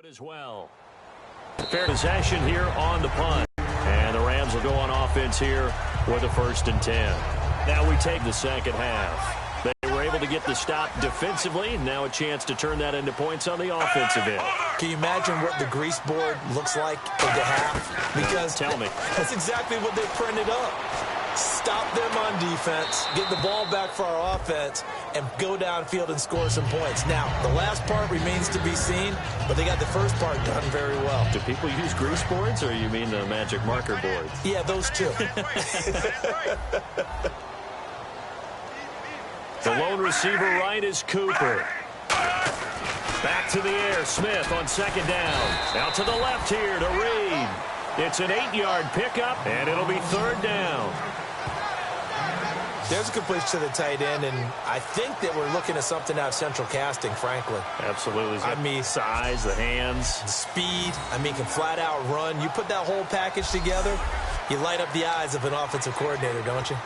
Good as well. Fair possession here on the punt. And the Rams will go on offense here with a 1st and 10. Now we take the second half. They were able to get the stop defensively. Now a chance to turn that into points on the offensive end. Can you imagine what the grease board looks like in the half? Because tell me. That's exactly what they printed up. Stop them on defense, get the ball back for our offense, and go downfield and score some points. Now, the last part remains to be seen, but they got the first part done very well. Do people use grease boards, or you mean the magic marker boards? Yeah, those two. The lone receiver right is Cooper. Back to the air, Smith on 2nd down. Out to the left here to Reed. It's an 8-yard pickup, and it'll be 3rd down. There's a completion to the tight end, and I think that we're looking at something out of central casting, frankly. Absolutely. I mean, size, the hands. The speed. I mean, can flat out run. You put that whole package together, you light up the eyes of an offensive coordinator, don't you?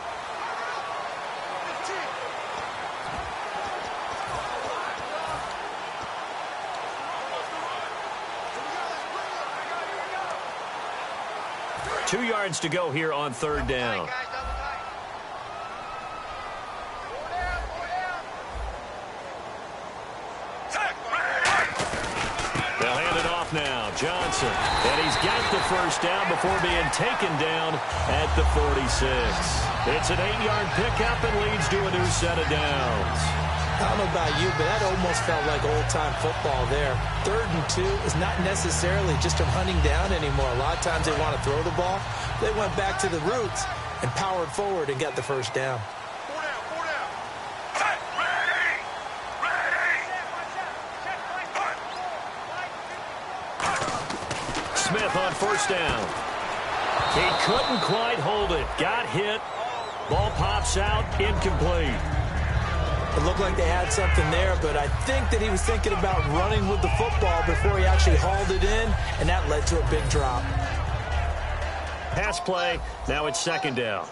Two yards to go here on 3rd down. They'll hand it off now. Johnson. And he's got the 1st down before being taken down at the 46. It's an 8-yard pickup and leads to a new set of downs. I don't know about you, but that almost felt like old-time football there. 3rd and 2 is not necessarily just from hunting down anymore. A lot of times they want to throw the ball. They went back to the roots and powered forward and got the 1st down. Smith on 1st down. He couldn't quite hold it. Got hit. Ball pops out. Incomplete. It looked like they had something there, but I think that he was thinking about running with the football before he actually hauled it in, and that led to a big drop. Pass play. Now it's 2nd down.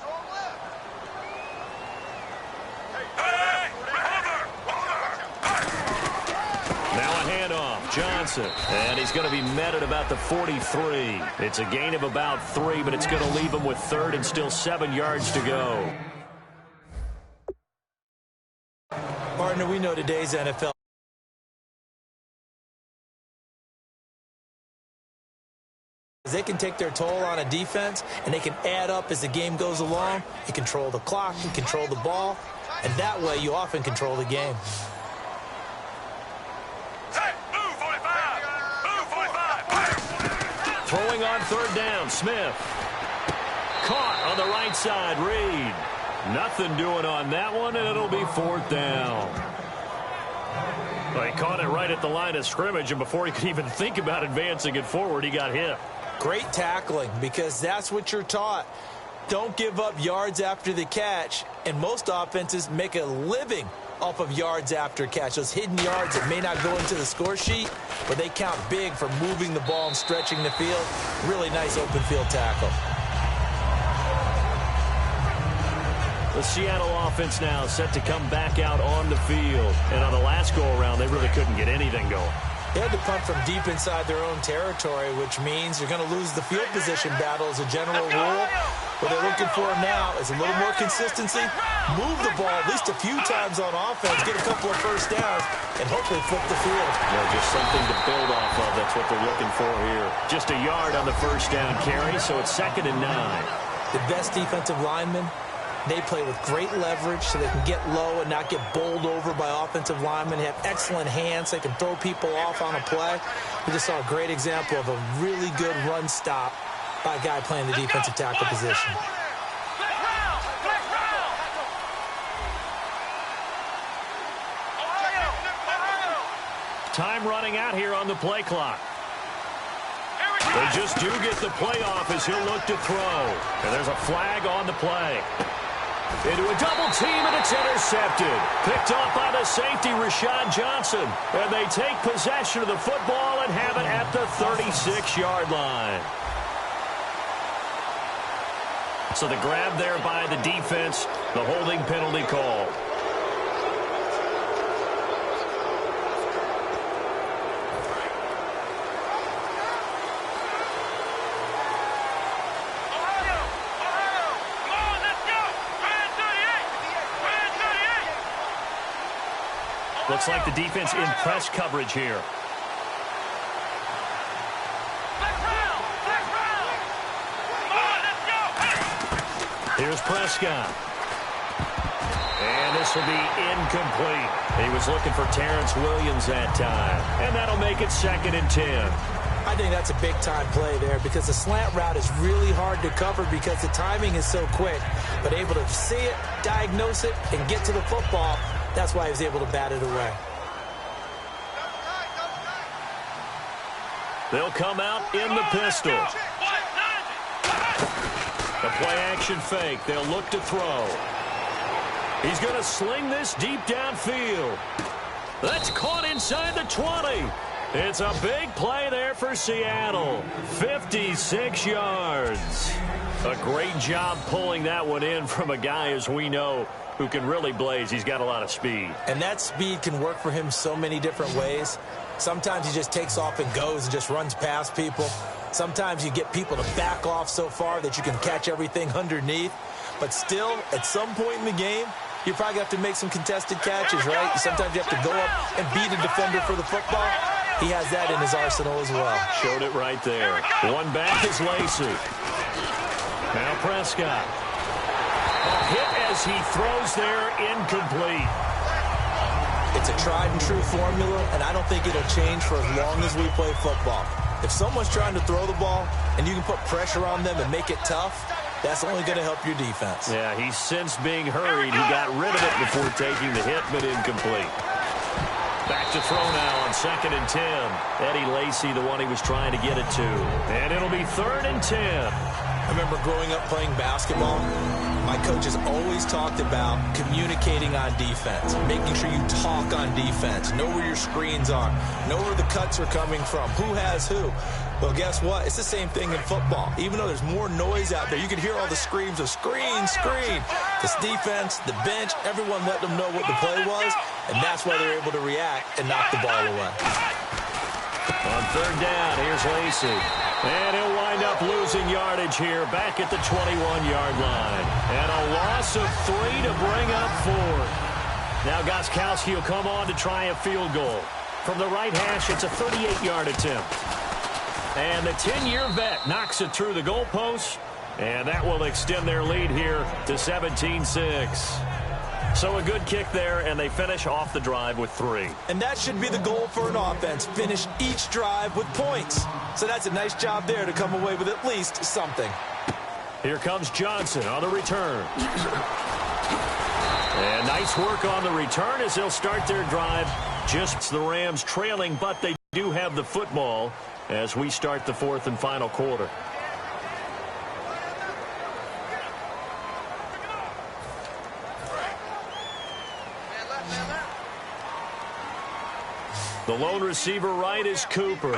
Now a handoff. Johnson. And he's going to be met at about the 43. It's a gain of about 3, but it's going to leave him with 3rd and still 7 yards to go. Partner, we know today's NFL. They can take their toll on a defense, and they can add up as the game goes along. You control the clock, you control the ball, and that way you often control the game. Throwing on 3rd down, Smith. Caught on the right side, Reed. Nothing doing on that one, and it'll be 4th down. Well, he caught it right at the line of scrimmage, and before he could even think about advancing it forward, he got hit. Great tackling, because that's what you're taught. Don't give up yards after the catch, and most offenses make a living off of yards after catch. Those hidden yards that may not go into the score sheet, but they count big for moving the ball and stretching the field. Really nice open field tackle. The Seattle offense now set to come back out on the field. And on the last go-around, they really couldn't get anything going. They had to punt from deep inside their own territory, which means you're going to lose the field position battle as a general rule. What they're looking for now is a little more consistency, move the ball at least a few times on offense, get a couple of 1st downs, and hopefully flip the field. Yeah, just something to build off of. That's what they're looking for here. Just a yard on the 1st down carry, so it's 2nd and 9. The best defensive linemen, they play with great leverage so they can get low and not get bowled over by offensive linemen. They have excellent hands. They can throw people off on a play. We just saw a great example of a really good run stop by a guy playing the defensive tackle position. Time running out here on the play clock. They just do get the play off as he'll look to throw. And there's a flag on the play. Into a double team, and it's intercepted. Picked off by the safety, Rashad Johnson. And they take possession of the football and have it at the 36-yard line. So the grab there by the defense, the holding penalty call. Looks like the defense in press coverage here. Here's Prescott. And this will be incomplete. He was looking for Terrence Williams that time. And that'll make it 2nd and 10. I think that's a big-time play there because the slant route is really hard to cover because the timing is so quick. But able to see it, diagnose it, and get to the football, that's why he was able to bat it away. They'll come out in the pistol. The play-action fake. They'll look to throw. He's going to sling this deep downfield. That's caught inside the 20. It's a big play there for Seattle. 56 yards. A great job pulling that one in from a guy, as we know, who can really blaze. He's got a lot of speed. And that speed can work for him so many different ways. Sometimes he just takes off and goes and just runs past people. Sometimes you get people to back off so far that you can catch everything underneath. But still, at some point in the game, you probably have to make some contested catches, right? Sometimes you have to go up and beat a defender for the football. He has that in his arsenal as well. Showed it right there. One back is Lacey. Now Prescott. A hit as he throws there, incomplete. It's a tried-and-true formula, and I don't think it'll change for as long as we play football. If someone's trying to throw the ball and you can put pressure on them and make it tough, that's only going to help your defense. Yeah, he's since being hurried. He got rid of it before taking the hit, but incomplete. Back to throw now on 2nd and 10. Eddie Lacy, the one he was trying to get it to. And it'll be 3rd and 10. I remember growing up playing basketball. My coaches always talked about communicating on defense, making sure you talk on defense, know where your screens are, know where the cuts are coming from, who has who. Well, guess what? It's the same thing in football. Even though there's more noise out there, you can hear all the screams of screen, screen. This defense, the bench, everyone let them know what the play was, and that's why they're able to react and knock the ball away. On 3rd down, here's Lacey. And he'll wind up losing yardage here back at the 21-yard line. And a loss of 3 to bring up 4th. Now Gostkowski will come on to try a field goal. From the right hash, it's a 38-yard attempt. And the 10-year vet knocks it through the goalpost. And that will extend their lead here to 17-6. So a good kick there, and they finish off the drive with 3. And that should be the goal for an offense. Finish each drive with points. So that's a nice job there to come away with at least something. Here comes Johnson on the return. And nice work on the return as they'll start their drive. Just the Rams trailing, but they do have the football as we start the 4th and final quarter. The lone receiver right is Cooper.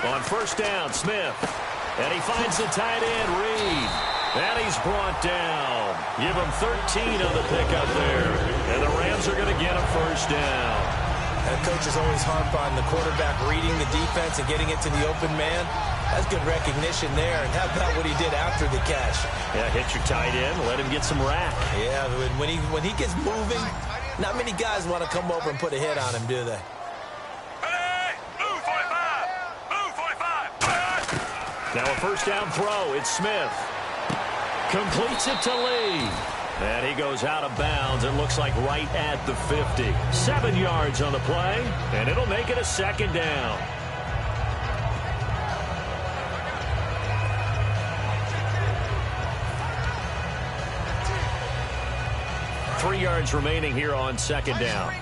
On 1st down, Smith. And he finds the tight end, Reed. And he's brought down. Give him 13 on the pickup there. And the Rams are going to get a 1st down. And coaches always harp on the quarterback reading the defense and getting it to the open man. That's good recognition there. And how about what he did after the catch? Yeah, hit your tight end, let him get some rack. Yeah, when he gets moving, not many guys want to come over and put a hit on him, do they? Now a 1st down throw. It's Smith. Completes it to Lee. And he goes out of bounds. It looks like right at the 50. 7 yards on the play. And it'll make it a 2nd down. Three yards remaining here on 2nd down.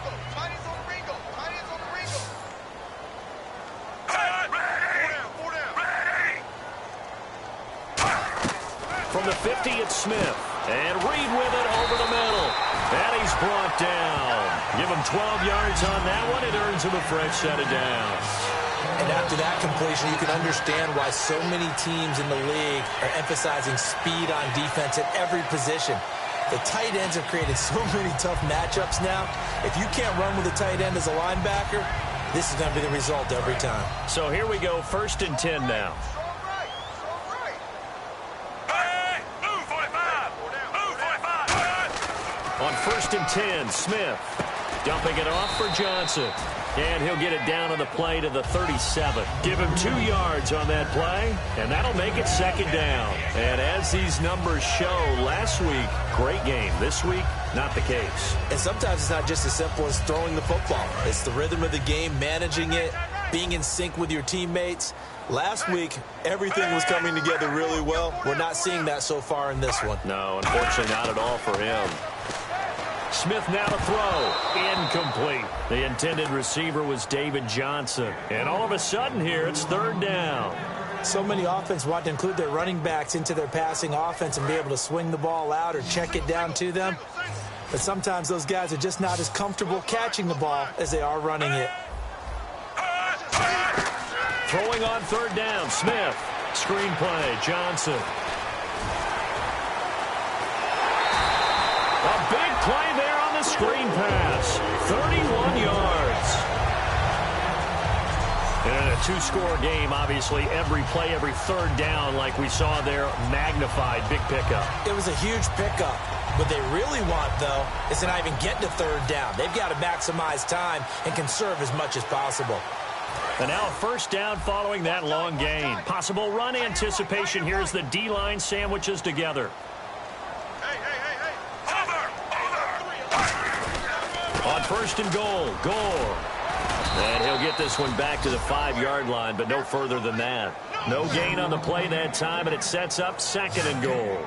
From the 50, it's Smith. And Reed with it over the middle. And he's brought down. Give him 12 yards on that one. It earns him a fresh set of downs. And after that completion, you can understand why so many teams in the league are emphasizing speed on defense at every position. The tight ends have created so many tough matchups now. If you can't run with a tight end as a linebacker, this is going to be the result every time. So here we go, 1st and 10 now. On 1st and 10, Smith dumping it off for Johnson. And he'll get it down on the play to the 37. Give him 2 yards on that play, and that'll make it 2nd down. And as these numbers show, last week, great game. This week, not the case. And sometimes it's not just as simple as throwing the football. It's the rhythm of the game, managing it, being in sync with your teammates. Last week, everything was coming together really well. We're not seeing that so far in this one. No, unfortunately not at all for him. Smith now to throw. Incomplete. The intended receiver was David Johnson. And all of a sudden here, it's 3rd down. So many offenses want to include their running backs into their passing offense and be able to swing the ball out or check it down to them. But sometimes those guys are just not as comfortable catching the ball as they are running it. Throwing on 3rd down, Smith. Screen play, Johnson. A big play there on the screen pass. 31 yards. And in a 2-score game, obviously, every play, every 3rd down, like we saw there, magnified. Big pickup. It was a huge pickup. What they really want, though, is to not even get to 3rd down. They've got to maximize time and conserve as much as possible. And now a 1st down following that long gain. Possible run anticipation here as the D-line sandwiches together. On 1st and goal, Gore. And he'll get this one back to the 5-yard line, but no further than that. No gain on the play that time, and it sets up 2nd and goal.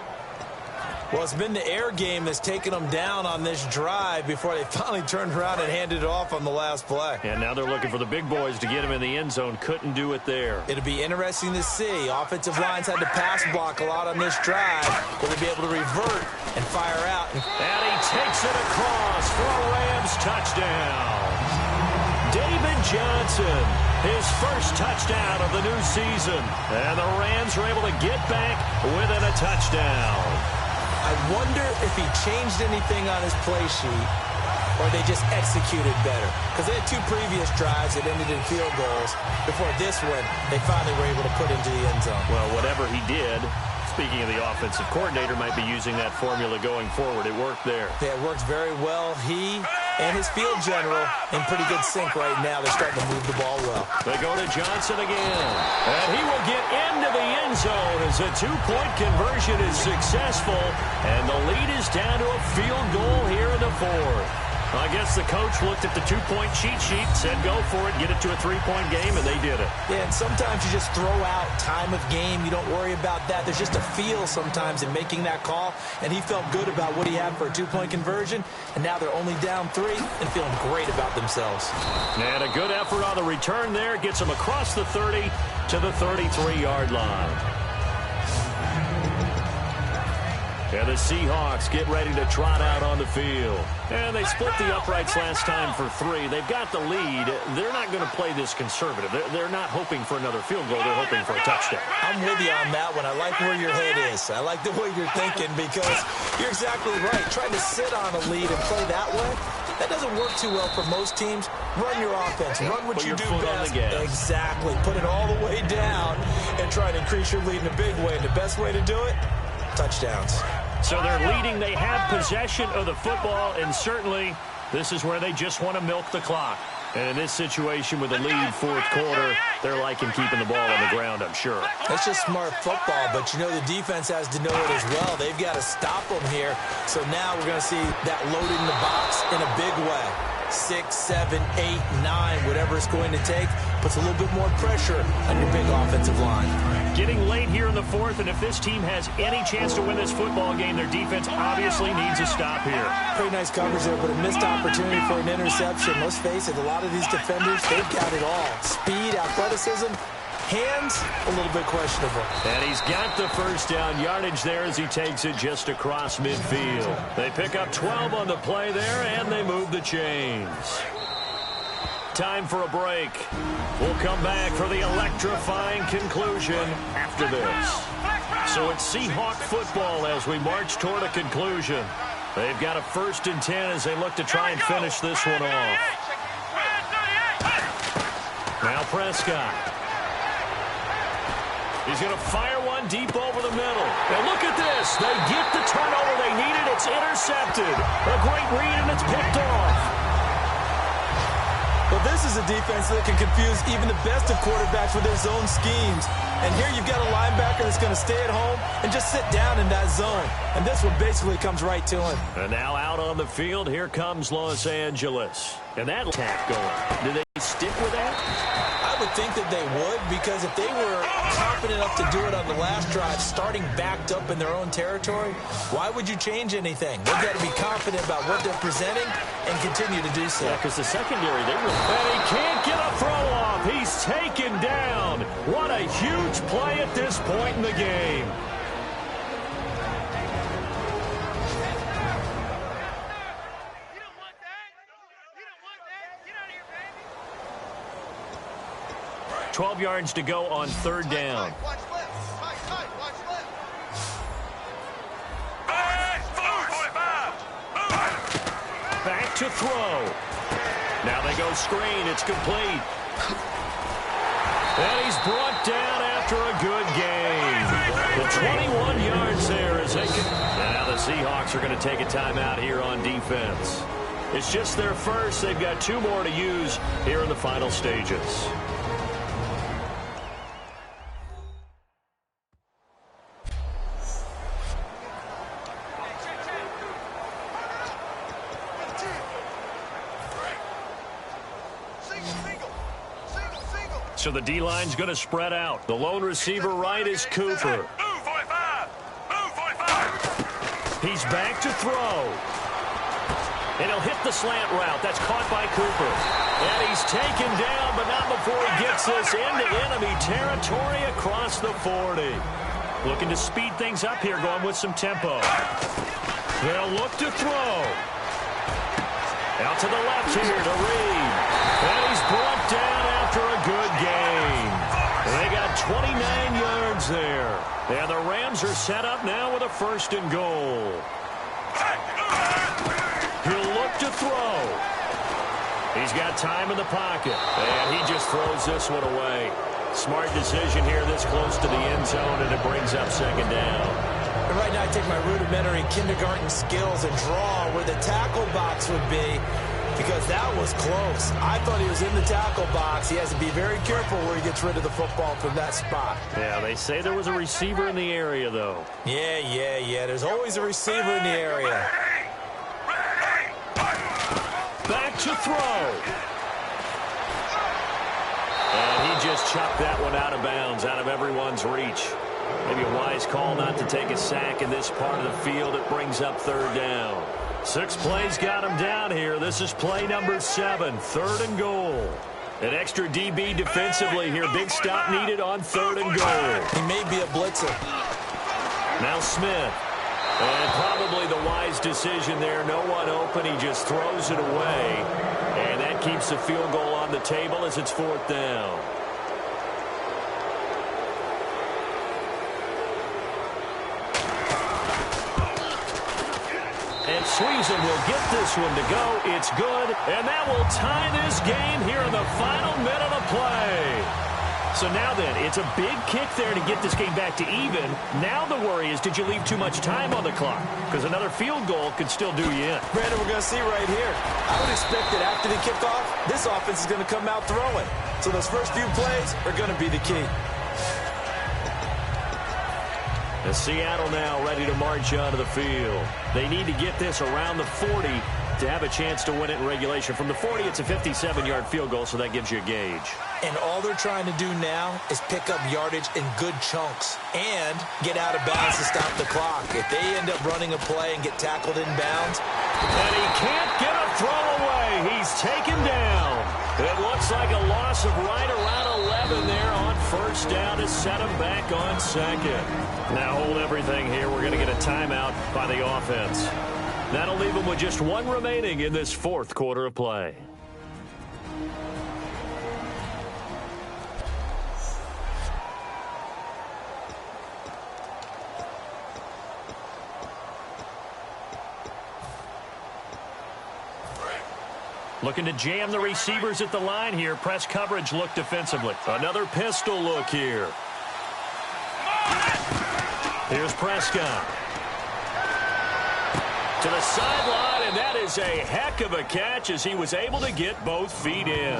Well, it's been the air game that's taken them down on this drive before they finally turned around and handed it off on the last play. And now they're looking for the big boys to get him in the end zone. Couldn't do it there. It'll be interesting to see. Offensive lines had to pass block a lot on this drive. Will they be able to revert and fire out? And he takes it across for a Rams touchdown. David Johnson, his first touchdown of the new season. And the Rams are able to get back within a touchdown. I wonder if he changed anything on his play sheet or they just executed better. Because they had 2 previous drives that ended in field goals. Before this one, they finally were able to put into the end zone. Well, whatever he did, speaking of the offensive coordinator, might be using that formula going forward. It worked there. Yeah, it worked very well. He and his field general in pretty good sync right now. They're starting to move the ball well. They go to Johnson again. And he will get into the end zone as a 2-point conversion is successful. And the lead is down to a field goal here in the 4th. I guess the coach looked at the 2-point cheat sheet, said go for it, get it to a 3-point game, and they did it. Yeah, and sometimes you just throw out time of game. You don't worry about that. There's just a feel sometimes in making that call, and he felt good about what he had for a 2-point conversion, and now they're only down 3 and feeling great about themselves. And a good effort on the return there gets them across the 30 to the 33-yard line. And the Seahawks get ready to trot out on the field. And they split the uprights last time for 3. They've got the lead. They're not going to play this conservative. They're not hoping for another field goal. They're hoping for a touchdown. I'm with you on that one. I like where your head is. I like the way you're thinking because you're exactly right. Trying to sit on a lead and play that way, that doesn't work too well for most teams. Run your offense. Run what you do best. Exactly. Put it all the way down and try to increase your lead in a big way. And the best way to do it, touchdowns. So they're leading. They have possession of the football, and certainly this is where they just want to milk the clock. And in this situation with the lead 4th quarter, they're liking keeping the ball on the ground, I'm sure. That's just smart football, but you know the defense has to know it as well. They've got to stop them here. So now we're going to see that loading the box in a big way. 6, 7, 8, 9, whatever it's going to take, puts a little bit more pressure on your big offensive line. Getting late here in the 4th, and if this team has any chance to win this football game, their defense obviously needs a stop here. Pretty nice coverage there, but a missed opportunity for an interception. Let's face it, a lot of these defenders, they've got it all. Speed, athleticism, hands, a little bit questionable. And he's got the 1st down yardage there as he takes it just across midfield. They pick up 12 on the play there, and they move the chains. Time for a break. We'll come back for the electrifying conclusion after this. So it's Seahawk football as we march toward a conclusion. They've got a 1st and 10 as they look to try and finish this one off. Now Prescott. He's going to fire one deep over the middle. And look at this. They get the turnover they needed. It's intercepted. A great read, and it's picked off. Well, this is a defense that can confuse even the best of quarterbacks with their zone schemes. And here you've got a linebacker that's going to stay at home and just sit down in that zone. And this one basically comes right to him. And now out on the field, here comes Los Angeles. And that attack going. Do they stick with that? I would think that they would, because if they were confident enough to do it on the last drive, starting backed up in their own territory, why would you change anything? They've got to be confident about what they're presenting and continue to do so. Yeah, because the secondary, they were... And he can't get a throw off. He's taken down. What a huge play at this point in the game. You don't want that. You don't want that. Get out of here, baby. 12 yards to go on third down. Watch left. Watch left. Back to throw. Now they go screen. It's complete. And he's brought down after a good game. The 21 yards there is taken. And now the Seahawks are going to take a timeout here on defense. It's just their first. They've got 2 more to use here in the final stages. So the D-line's going to spread out. The lone receiver right is Cooper. He's back to throw. And he'll hit the slant route. That's caught by Cooper. And he's taken down, but not before he gets this into enemy territory across the 40. Looking to speed things up here, going with some tempo. They'll look to throw. Out to the left here to Reed. And he's brought down after a good game. They got 29 yards there. And the Rams are set up now with a 1st and goal. He'll look to throw. He's got time in the pocket. And he just throws this one away. Smart decision here this close to the end zone, and it brings up 2nd down. And right now I take my rudimentary kindergarten skills and draw where the tackle box would be, because that was close. I thought he was in the tackle box. He has to be very careful where he gets rid of the football from that spot. Yeah, they say there was a receiver in the area, though. Yeah. There's always a receiver in the area. Back to throw. And he just chucked that one out of bounds, out of everyone's reach. Maybe a wise call not to take a sack in this part of the field. It brings up 3rd down. 6 plays got him down here. This is play number 7, 3rd and goal. An extra DB defensively here. Big stop needed on 3rd and goal. He may be a blitzer. Now Smith. And probably the wise decision there. No one open. He just throws it away. And that keeps the field goal on the table as it's 4th down. And Sweezen will get this one to go. It's good. And that will tie this game here in the final minute of play. So now then, it's a big kick there to get this game back to even. Now the worry is, did you leave too much time on the clock? Because another field goal could still do you in. Brandon, we're going to see right here. I would expect that after the kickoff, this offense is going to come out throwing. So those first few plays are going to be the key. And Seattle now ready to march onto the field. They need to get this around the 40 to have a chance to win it in regulation. From the 40, it's a 57-yard field goal, so that gives you a gauge. And all they're trying to do now is pick up yardage in good chunks and get out of bounds to stop the clock. If they end up running a play and get tackled in bounds. And he can't get a throw away. He's taken down. It looks like a loss of right around 11 there on 1st down to set him back on 2nd. Now hold everything here. We're going to get a timeout by the offense. That'll leave them with just 1 remaining in this 4th quarter of play. Looking to jam the receivers at the line here. Press coverage look defensively. Another pistol look here. Here's Prescott. To the sideline, and that is a heck of a catch as he was able to get both feet in.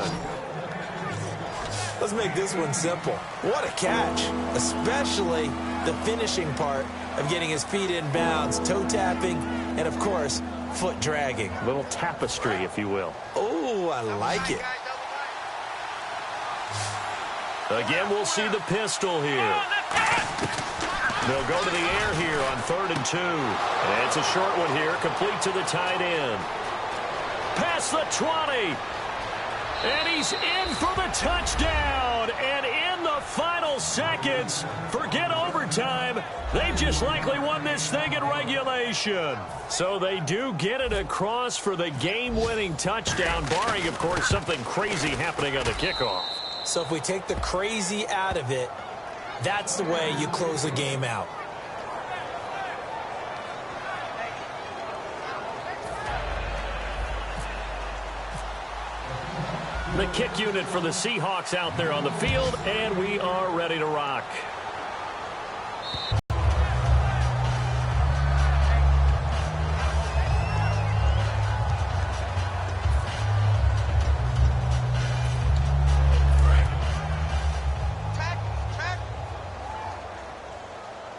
Let's make this one simple. What a catch, especially the finishing part of getting his feet in bounds, toe tapping, and of course, foot dragging. A little tapestry, if you will. Oh, I like it. Again, we'll see the pistol here. They'll go to the air here on 3rd and 2. And it's a short one here, complete to the tight end. Past the 20. And he's in for the touchdown. And in the final seconds, forget overtime, they've just likely won this thing in regulation. So they do get it across for the game-winning touchdown, barring, of course, something crazy happening on the kickoff. So if we take the crazy out of it, that's the way you close the game out. The kick unit for the Seahawks out there on the field, and we are ready to rock.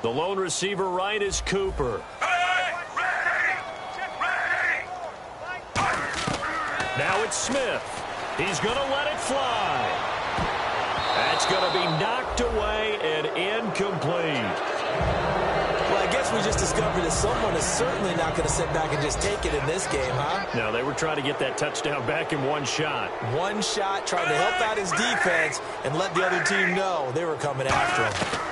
The lone receiver right is Cooper. Now it's Smith. He's going to let it fly. That's going to be knocked away and incomplete. Well, I guess we just discovered that someone is certainly not going to sit back and just take it in this game, huh? No, they were trying to get that touchdown back in one shot. One shot, trying to help out his defense and let the other team know they were coming after him.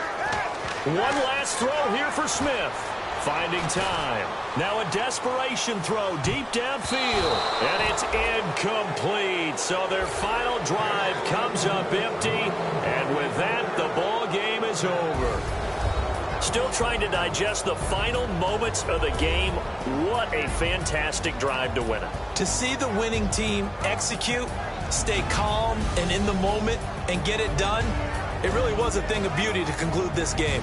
One last throw here for Smith. Finding time. Now a desperation throw deep downfield. And it's incomplete. So their final drive comes up empty. And with that, the ball game is over. Still trying to digest the final moments of the game. What a fantastic drive to win it. To see the winning team execute, stay calm and in the moment, and get it done, it really was a thing of beauty to conclude this game.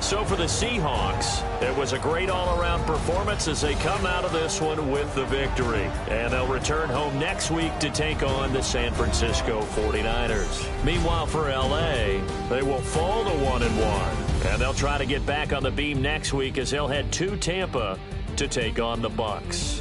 So for the Seahawks, it was a great all-around performance as they come out of this one with the victory. And they'll return home next week to take on the San Francisco 49ers. Meanwhile, for L.A., they will fall to 1-1. And they'll try to get back on the beam next week as they'll head to Tampa to take on the Bucs.